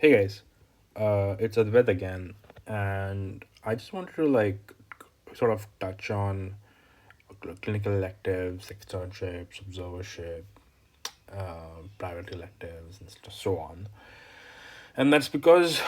Hey guys, it's Advait again, and I just wanted to sort of touch on clinical electives, externships, observership, private electives, and so on. And that's because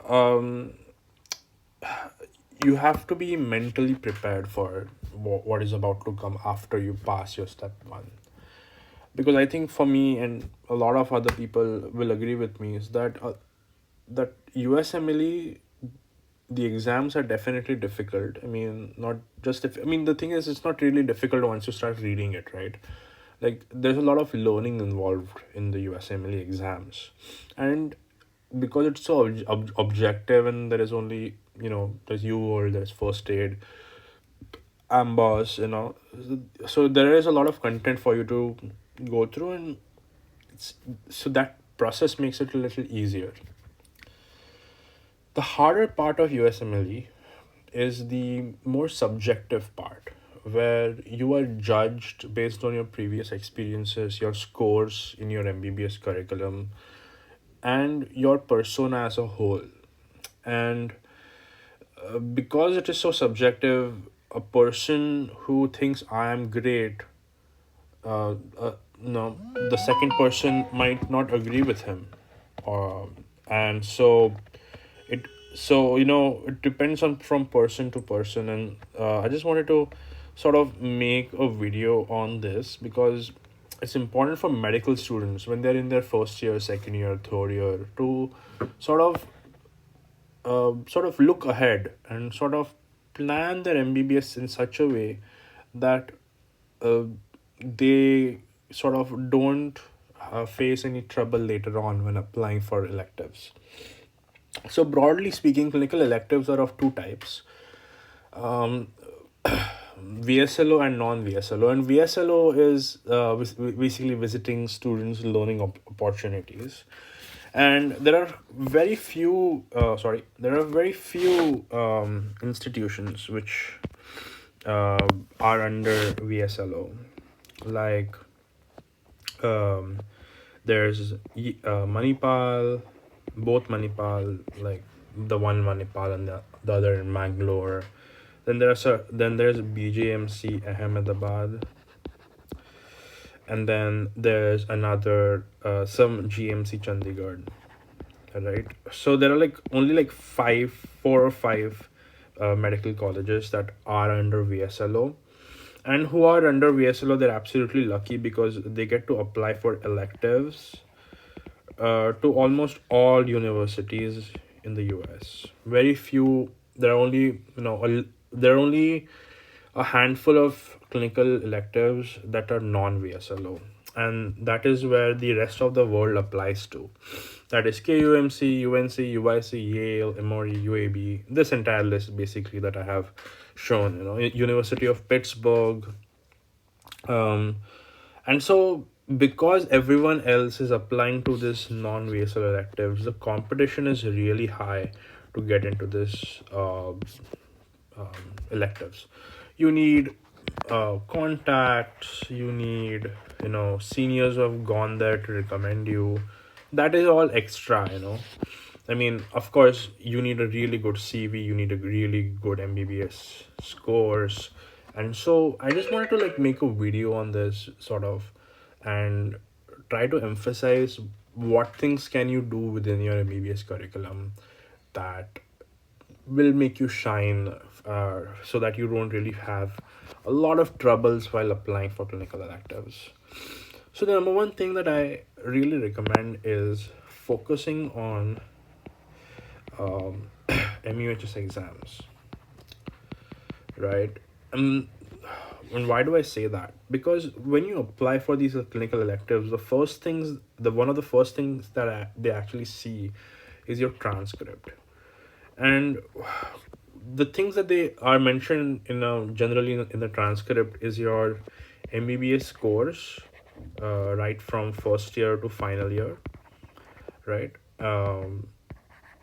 um, you have to be mentally prepared for what is about to come after you pass your step one. Because I think for me and a lot of other people will agree with me is that USMLE, the exams are definitely difficult. I mean, not just if I mean the thing is it's not really difficult once you start reading it, right? Like there's a lot of learning involved in the USMLE exams, and because it's so objective and there is only there's you or there's first aid, so there is a lot of content for you to go through, and it's, so that process makes it a little easier. The harder part of USMLE is the more subjective part, where you are judged based on your previous experiences, your scores in your MBBS curriculum, and your persona as a whole. And because it is so subjective, a person who thinks I am great, no, the second person might not agree with him, or and so it it depends on from person to person. And I just wanted to sort of make a video on this because it's important for medical students when they're in their first year, second year, third year to sort of sort of look ahead and sort of plan their MBBS in such a way that uh, they sort of don't face any trouble later on when applying for electives. So broadly speaking, clinical electives are of two types: um, VSLO and non-VSLO. And VSLO is basically visiting students' learning opportunities. And there are very few. There are very few institutions which are under VSLO, like um, there's Manipal, both Manipal, like the one Manipal and the other in Mangalore. Then there's BJMC Ahmedabad, and then there's another some GMC Chandigarh, right? So there are like only like four or five medical colleges that are under VSLO, and who are under VSLO, they're absolutely lucky because they get to apply for electives to almost all universities in the US. Very few. There are only there are only a handful of clinical electives that are non VSLO, and that is where the rest of the world applies to. That is KUMC, UNC, UIC, Yale, Emory, UAB. This entire list basically that I have shown. University of Pittsburgh, and so, because everyone else is applying to this non-VSL electives, the competition is really high to get into this electives. You need contacts. You need seniors who have gone there to recommend you. That is all extra. I mean, of course, you need a really good CV. You need a really good MBBS scores, and so I just wanted to like make a video on this sort of, and try to emphasize what things can you do within your MBBS curriculum that will make you shine, so that you don't really have a lot of troubles while applying for clinical electives. So the number one thing that I really recommend is focusing on MUHS exams, right? Um, and why do I say that? Because when you apply for these clinical electives, the one of the first things that they actually see is your transcript. And the things that they are mentioned generally in the transcript is your MBBS scores, right from first year to final year, right?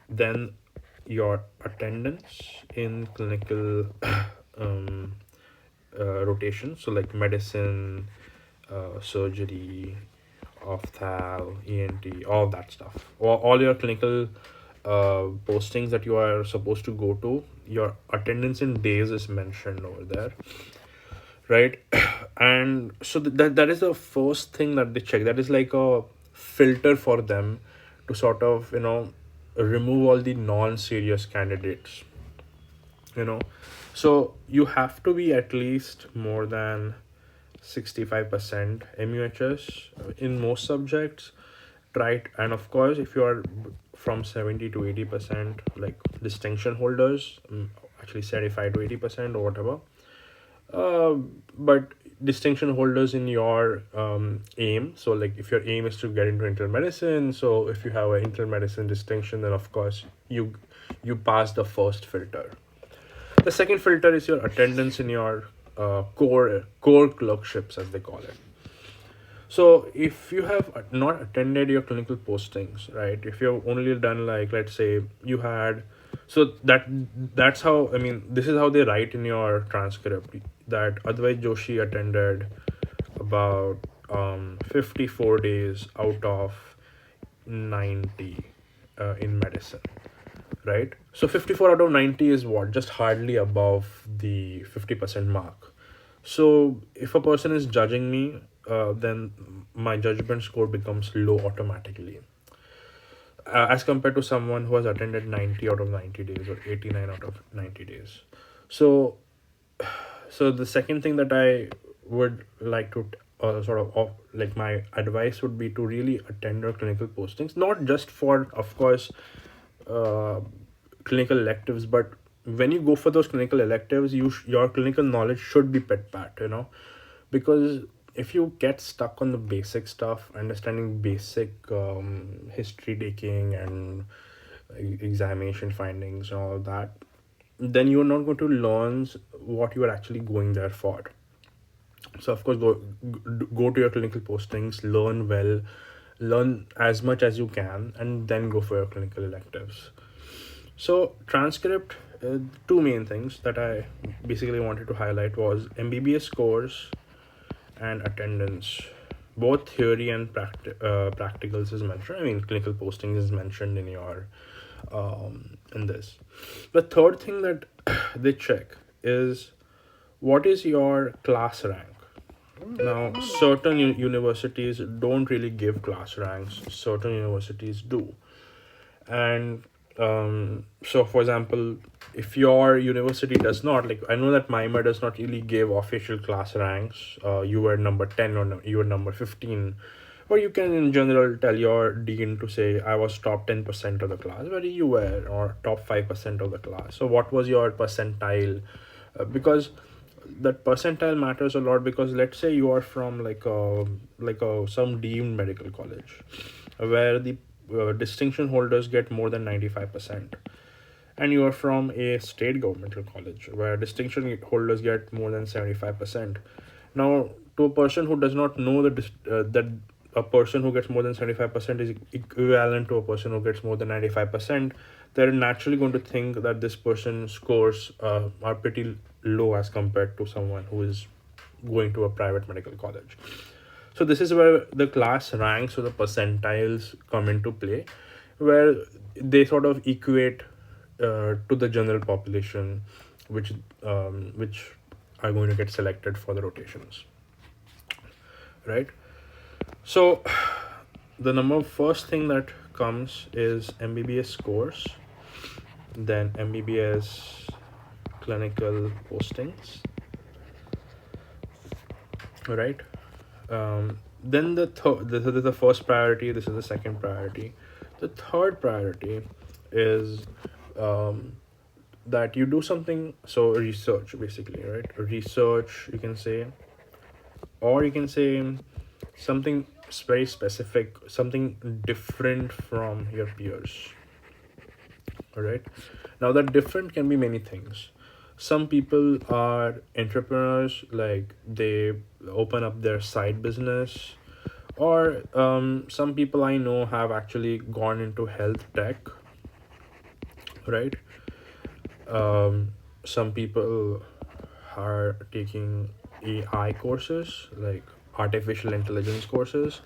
Then your attendance in clinical um, rotation, so like medicine, surgery, Ophthal, ENT, all that stuff. All your clinical postings that you are supposed to go to, your attendance in days is mentioned over there, right? And so that is the first thing that they check. That is like a filter for them to sort of, remove all the non-serious candidates, you know. So you have to be at least more than 65% MUHS in most subjects. Try and of course, if you are from 70 to 80%, like distinction holders, actually 75 to 80% or whatever. uh, but distinction holders in your aim, so like if your aim is to get into internal medicine, so if you have an internal medicine distinction, then of course you pass the first filter. The second filter is your attendance in your core clerkships, as they call it. So if you have not attended your clinical postings, right? If you've only done, like, let's say you had, so that's how, I mean, this is how they write in your transcript that Advait Joshi attended about 54 days out of 90 in medicine, right? So 54 out of 90 is what? Just hardly above the 50% mark. So if a person is judging me, then my judgment score becomes low automatically, as compared to someone who has attended 90 out of 90 days or 89 out of 90 days. So, so the second thing that I would like to sort of like my advice would be to really attend your clinical postings, not just for, of course, uh, clinical electives, but when you go for those clinical electives, your clinical knowledge should be pit pat, because if you get stuck on the basic stuff, understanding basic history taking and examination findings and all that, then you're not going to learn what you are actually going there for. So of course, go to your clinical postings, learn well, learn as much as you can, and then go for your clinical electives. So transcript, two main things that I basically wanted to highlight was MBBS scores and attendance. Both theory and practicals is mentioned. I mean, clinical postings is mentioned in your in this. The third thing that they check is what is your class rank. Now, certain universities don't really give class ranks. Certain universities do. And so for example, if your university does not, like, I know that MIMA does not really give official class ranks, you were number 10 or you were number 15, or you can in general tell your dean to say I was top 10% of the class, where you were, or top 5% of the class. So what was your percentile? Because that percentile matters a lot, because let's say you are from like a some deemed medical college where the distinction holders get more than 95%, and you are from a state governmental college where distinction holders get more than 75%. Now, to a person who does not know that a person who gets more than 75% is equivalent to a person who gets more than 95%, they're naturally going to think that this person's scores are pretty low as compared to someone who is going to a private medical college. So this is where the class ranks or the percentiles come into play, where they sort of equate to the general population, which are going to get selected for the rotations, right? So the number first thing that comes is MBBS scores, then MBBS clinical postings, right? Then this is the first priority. This is the second priority. The third priority is that you do something. So research, basically, right? Research, you can say, or you can say something very specific, something different from your peers. All right. Now that different can be many things. Some people are entrepreneurs, like they open up their side business, or some people I know have actually gone into health tech, right? Some people are taking AI courses, like artificial intelligence courses,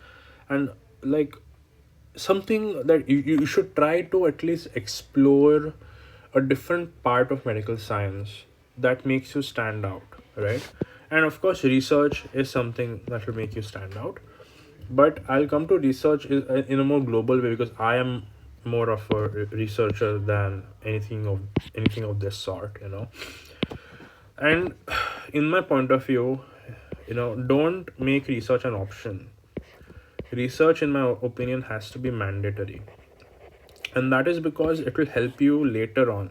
And like something that you should try to at least explore a different part of medical science that makes you stand out, right? And of course research is something that will make you stand out, but I'll come to research in a more global way, because I am more of a researcher than anything of this sort, you know. And in my point of view, don't make research an option. Research, in my opinion, has to be mandatory, and that is because it will help you later on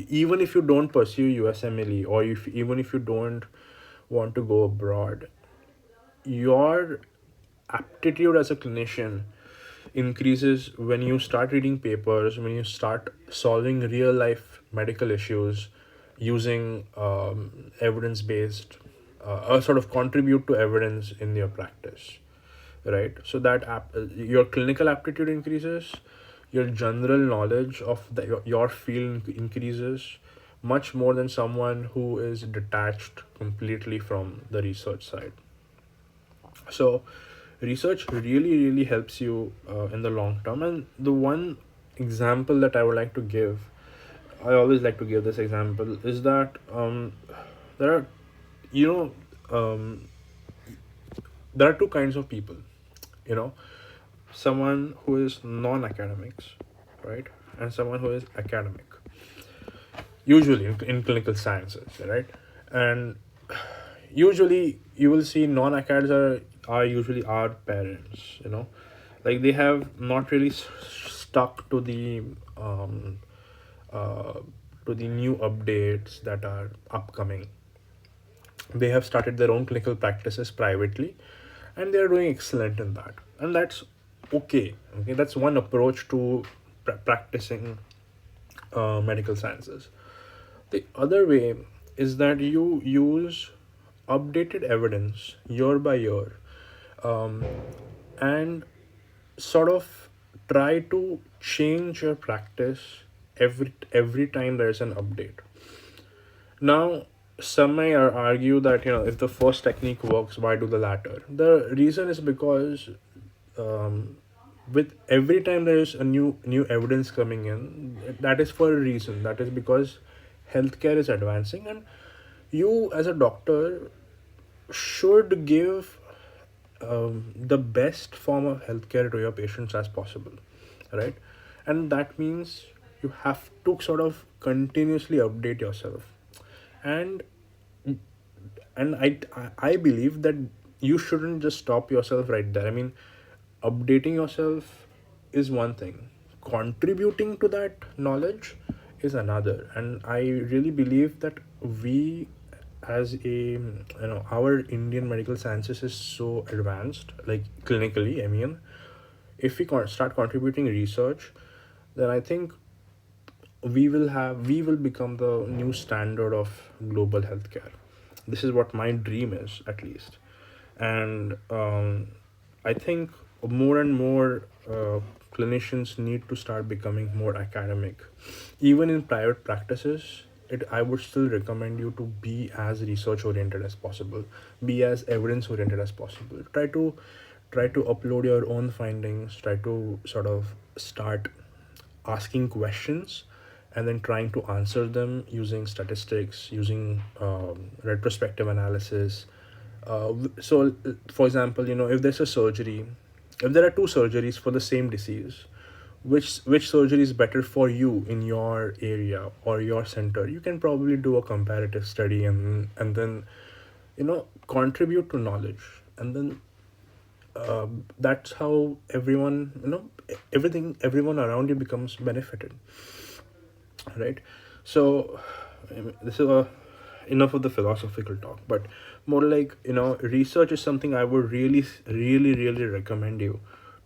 even if you don't pursue USMLE, or even if you don't want to go abroad, your aptitude as a clinician increases when you start reading papers, when you start solving real life medical issues using evidence based, sort of contribute to evidence in your practice, right? So that your clinical aptitude increases, your general knowledge of your field increases much more than someone who is detached completely from the research side. So research really helps you in the long term. And the one example that I would like to give, I always like to give this example, is that there are you know um, there are two kinds of people, you know someone who is non-academics, right, and someone who is academic, usually in clinical sciences, right? And usually you will see non-acads are usually our parents, like they have not really stuck um uh to the new updates that are upcoming. They have started their own clinical practices privately, and they are doing excellent in that, and that's okay. That's one approach to practicing medical sciences. The other way is that you use updated evidence year by year, um, and sort of try to change your practice every time there's an update. Now, some may argue that if the first technique works, why do the latter? The reason is because um, with every time there is a new evidence coming in, that is for a reason. That is because healthcare is advancing, and you as a doctor should give the best form of healthcare to your patients as possible, right? And that means you have to sort of continuously update yourself, and I believe that you shouldn't just stop yourself right there. I mean, updating yourself is one thing, contributing to that knowledge is another. And I really believe that we, as a our Indian medical sciences is so advanced, like clinically, I mean, if we start contributing research, then I think we will become the new standard of global healthcare. This is what my dream is, at least. And I think more and more clinicians need to start becoming more academic, even in private practices. I would still recommend you to be as research oriented as possible, be as evidence oriented as possible. Try to upload your own findings, try to sort of start asking questions and then trying to answer them using statistics, using retrospective analysis. For example, if there's a surgery, if there are two surgeries for the same disease, which surgery is better for you in your area or your center? You can probably do a comparative study, and then contribute to knowledge, and then that's how everyone around you becomes benefited, right? So this is enough of the philosophical talk, but more like, research is something I would really recommend you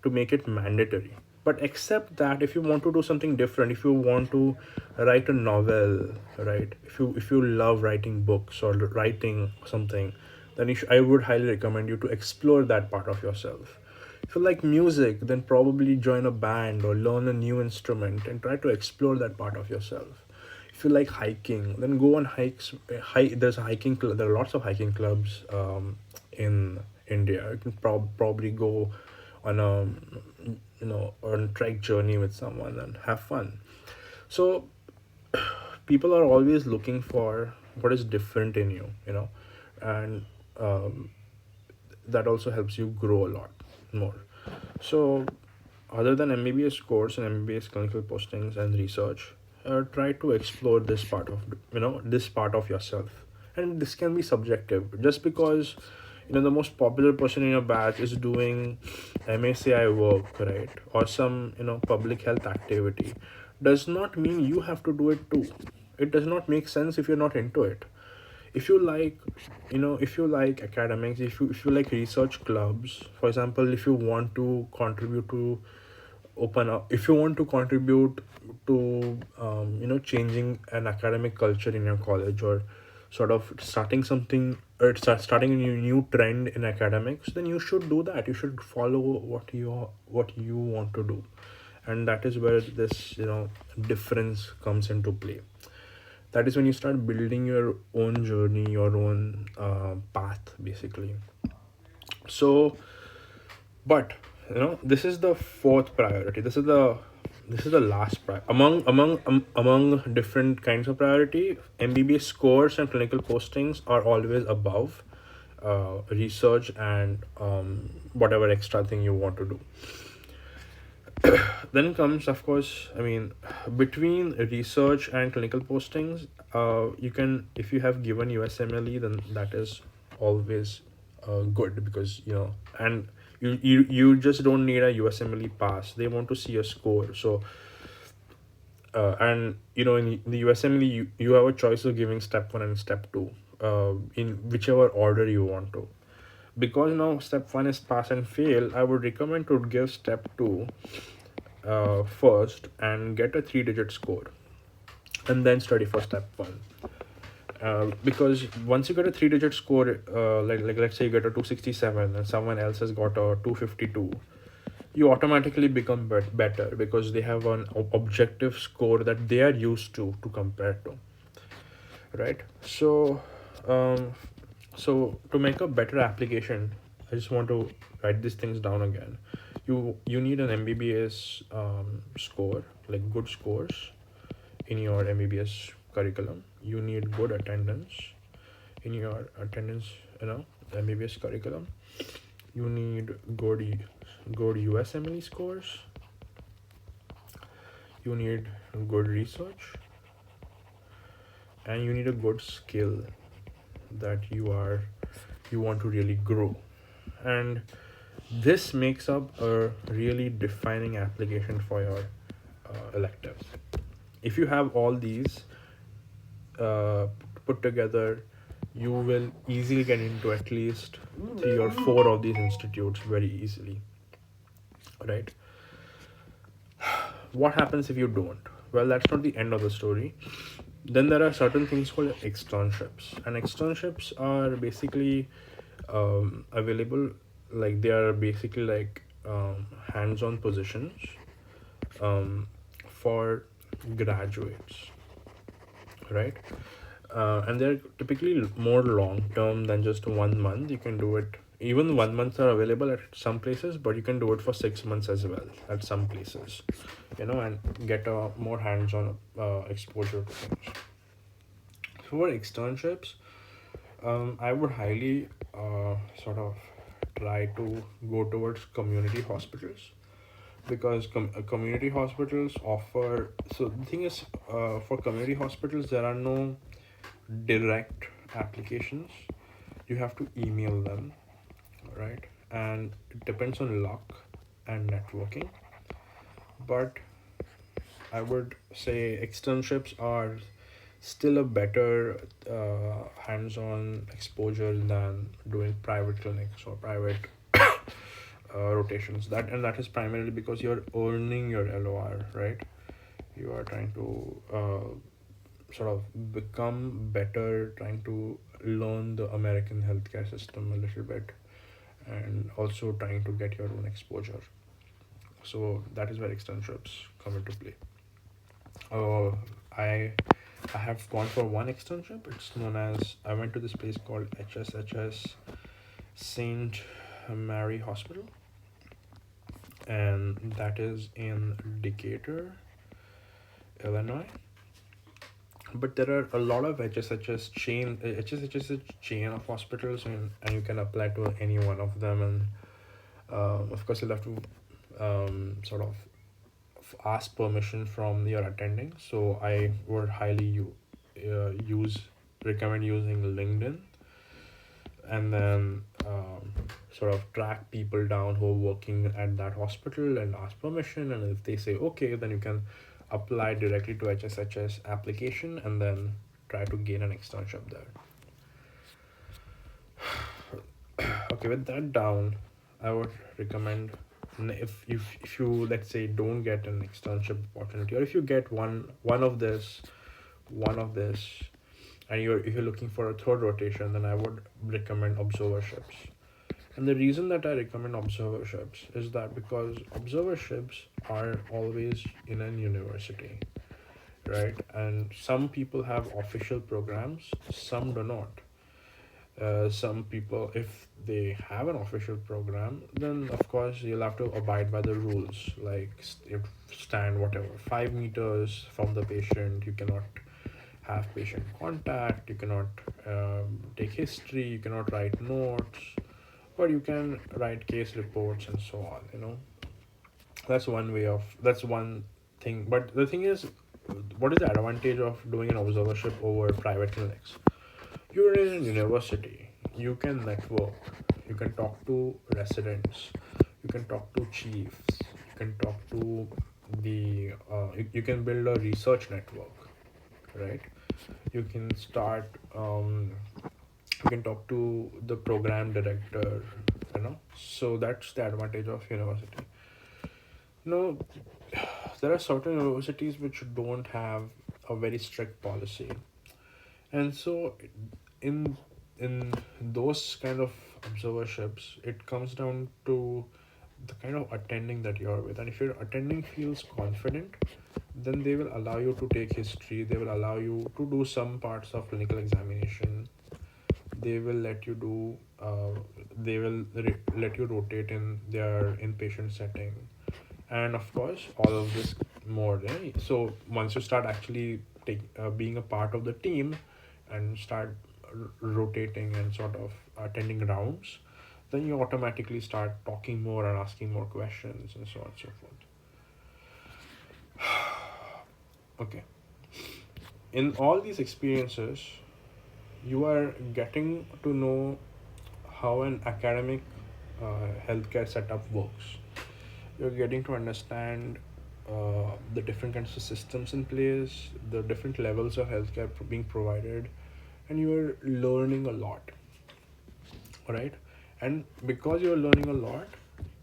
to make it mandatory. But except that, if you want to do something different, if you want to write a novel, right, if you love writing books or writing something, then I would highly recommend you to explore that part of yourself. If you like music, then probably join a band or learn a new instrument and try to explore that part of yourself. If you like hiking, then go on hikes. There's a there are lots of hiking clubs in India. You can probably go on a on a trek journey with someone and have fun. So people are always looking for what is different in you, and um, that also helps you grow a lot more. So, other than MBBS course and MBBS clinical postings and research, try to explore this part of this part of yourself, and this can be subjective. Just because the most popular person in your batch is doing MSCI work, right, or some public health activity, does not mean you have to do it too. It does not make sense if you're not into it. If you like academics, if you like research clubs, for example, if you want to contribute to open up if you want to contribute to changing an academic culture in your college, or sort of starting something, or starting a new trend in academics, then you should do that. You should follow what you want to do, and that is where this difference comes into play. That is when you start building your own journey, your own path, basically. So, but this is the fourth priority. This is the last among different kinds of priority. MBBS scores and clinical postings are always above research and whatever extra thing you want to do. Then comes, of course, I mean, between research and clinical postings, you can, if you have given USMLE, then that is always good, because and you just don't need a USMLE pass. They want to see a score. So and in the USMLE, you have a choice of giving step 1 and step 2, in whichever order you want to. Because step 1 is pass and fail, I would recommend to give step 2 first and get a 3-digit score, and then study for step 1. Because once you get a 3-digit score, like let's say you get a 267 and someone else has got a 252, you automatically become better, because they have an objective score that they are used to compare to, right? Um so to make a better application, I just want to write these things down again. You need an MBBS score, like good scores in your MBBS curriculum. You need good attendance in your MBBS curriculum. You need good USMLE scores. You need good research, and you need a good skill that you want to really grow. And this makes up a really defining application for your electives. If you have all these uh, put together, you will easily get into at least 3 or 4 of these institutes very easily, right? What happens if you don't? Well, that's not the end of the story. Then there are certain things called externships, and externships are basically available, like they are basically like hands-on positions for graduates, right? And they're typically more long term than just 1 month. You can do it, even 1 month are available at some places, but you can do it for 6 months as well at some places, and get a more hands-on exposure to things. For externships, I would highly sort of try to go towards community hospitals, because community hospitals offer. So the thing is, for community hospitals, there are no direct applications. You have to email them, right? And it depends on luck and networking. But I would say externships are still a better hands-on exposure than doing private clinics or private rotations. That is primarily because you're earning your LOR, right? You are trying to sort of become better, trying to learn the American healthcare system a little bit, and also trying to get your own exposure. So that is where externships come into play. Uh, I I have gone for one externship. It's known as, I went to this place called HSHS Saint Mary Hospital. and that is in Decatur, Illinois. But there are a lot of HSHS is a chain of hospitals, and you can apply to any one of them. And of course, you'll have to sort of ask permission from your attending. So I would highly use recommend using LinkedIn, and then sort of track people down who are working at that hospital and ask permission. And if they say okay, then you can apply directly to HSHS application and then try to gain an externship there. Okay, with that down, I would recommend, if you, let's say, don't get an externship opportunity, or if you get one of this, and if you're looking for a third rotation, then I would recommend observerships. And the reason that I recommend observerships is that because observerships are always in an university, right? And some people have official programs, some do not. Some people, if they have an official program, then of course you'll have to abide by the rules, like if stand whatever 5 meters from the patient, you cannot have patient contact, you cannot take history, you cannot write notes, but you can write case reports and so on. That's one thing. But the thing is, what is the advantage of doing an observership over private clinics? You're in a university, you can network, you can talk to residents, you can talk to chiefs, you can talk to you can build a research network, right? You can start you can talk to the program director, so that's the advantage of university. you know there are certain universities which don't have a very strict policy, and so in in those kind of observerships, it comes down to the kind of attending that you're with. And if your attending feels confident, then they will allow you to take history, they will allow you to do some parts of clinical examination, they will let you do let you rotate in their inpatient setting, and of course all of this more, right? So once you start actually being a part of the team and start rotating and sort of attending rounds, then you automatically start talking more and asking more questions and so on and so forth. Okay, in all these experiences, you are getting to know how an academic healthcare setup works. You're getting to understand the different kinds of systems in place, the different levels of healthcare being provided, and you're learning a lot, right? And because you're learning a lot,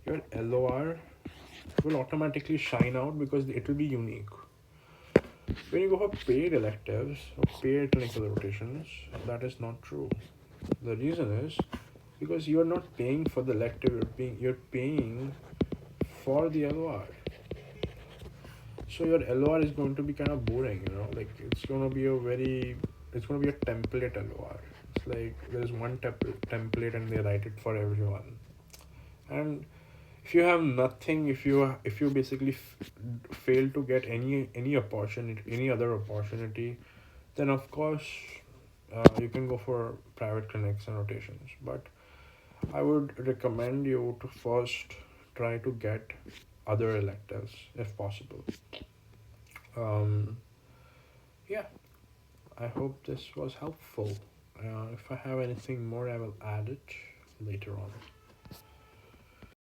your LOR will automatically shine out because it will be unique. When you go for paid electives or paid clinical rotations, that is not true. The reason is because you are not paying for the elective, you're paying for the LOR. So your LOR is going to be kind of boring, like it's going to be a template LOR. It's like there's one template and they write it for everyone. And if you have nothing, if you basically fail to get any opportunity, any other opportunity, then of course you can go for private clinics and rotations. But I would recommend you to first try to get other electives if possible. um, yeah, I hope this was helpful. If I have anything more, I will add it later on.